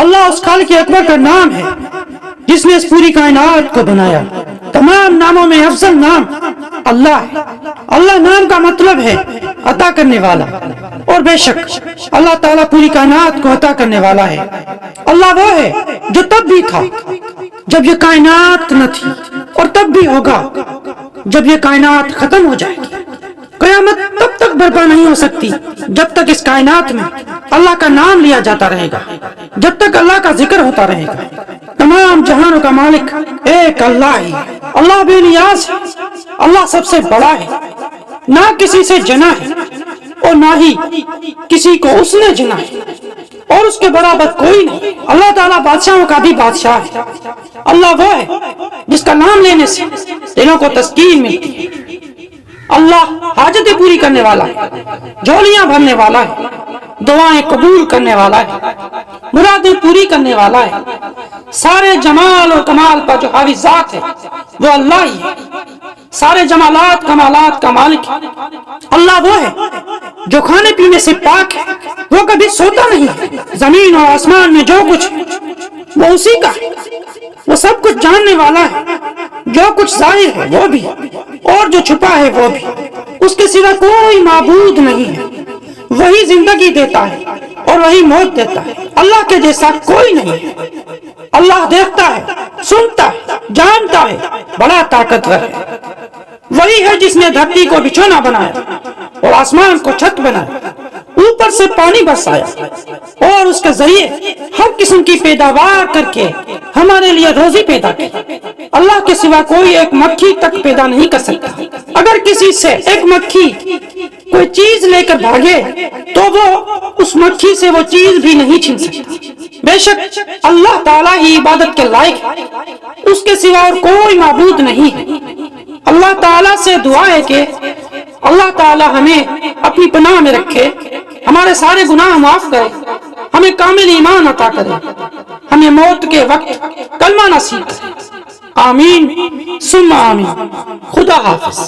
اللہ اس خالق اکبر کا نام ہے جس نے اس پوری کائنات کو بنایا۔ تمام ناموں میں افضل نام اللہ ہے۔ اللہ نام کا مطلب ہے عطا کرنے والا، اور بے شک اللہ تعالیٰ پوری کائنات کو عطا کرنے والا ہے۔ اللہ وہ ہے جو تب بھی تھا جب یہ کائنات نہ تھی، اور تب بھی ہوگا جب یہ کائنات ختم ہو جائے گی۔ قیامت تب تک برپا نہیں ہو سکتی جب تک اس کائنات میں اللہ کا نام لیا جاتا رہے گا، جب تک اللہ کا ذکر ہوتا رہے گا۔ تمام جہانوں کا مالک ایک اللہ ہی ہے۔ اللہ بے نیاز ہے، اللہ سب سے بڑا ہے، نہ کسی سے جنا ہے اور نہ ہی کسی کو اس نے جنا ہے، اور اس کے برابر کوئی نہیں۔ اللہ تعالیٰ بادشاہوں کا بھی بادشاہ ہے۔ اللہ وہ ہے جس کا نام لینے سے دلوں کو تسکین ملتی ہے۔ اللہ حاجتیں پوری کرنے والا ہے، جھولیاں بھرنے والا ہے، دعائیں قبول کرنے والا ہے، مرادیں پوری کرنے والا ہے۔ سارے جمال اور کمال پر جو حاوی ذات ہے وہ اللہ ہی ہے۔ سارے جمالات کمالات کا مالک ہے۔ اللہ وہ ہے جو کھانے پینے سے پاک ہے، وہ کبھی سوتا نہیں ہے۔ زمین اور آسمان میں جو کچھ وہ اسی کا ہے۔ وہ سب کچھ جاننے والا ہے، جو کچھ ظاہر ہے وہ بھی اور جو چھپا ہے وہ بھی۔ اس کے سوا کوئی معبود نہیں ہے۔ وہی زندگی دیتا ہے اور وہی موت دیتا ہے۔ اللہ کے جیسا کوئی نہیں ہے۔ اللہ دیکھتا ہے، سنتا ہے، جانتا ہے، بڑا طاقتور ہے۔ وہی ہے جس نے دھرتی کو بچھونا بنایا اور آسمان کو چھت بنایا، اوپر سے پانی برسایا اور اس کے ذریعے ہر قسم کی پیداوار کر کے ہمارے لیے روزی پیدا کی۔ اللہ کے سوا کوئی ایک مکھی تک پیدا نہیں کر سکتا۔ اگر کسی سے ایک مکھی کوئی چیز لے کر بھاگے تو وہ اس مکھی سے وہ چیز بھی نہیں چھین سکتا۔ بے شک اللہ تعالیٰ ہی عبادت کے لائق ہے، اس کے سوا اور کوئی معبود نہیں ہے۔ اللہ تعالیٰ سے دعا ہے کہ اللہ تعالیٰ ہمیں اپنی پناہ میں رکھے، ہمارے سارے گناہ معاف کرے، ہمیں کامل ایمان عطا کرے، ہمیں موت کے وقت کلمہ نصیب کرے۔ آمین ثم آمین۔ خدا حافظ۔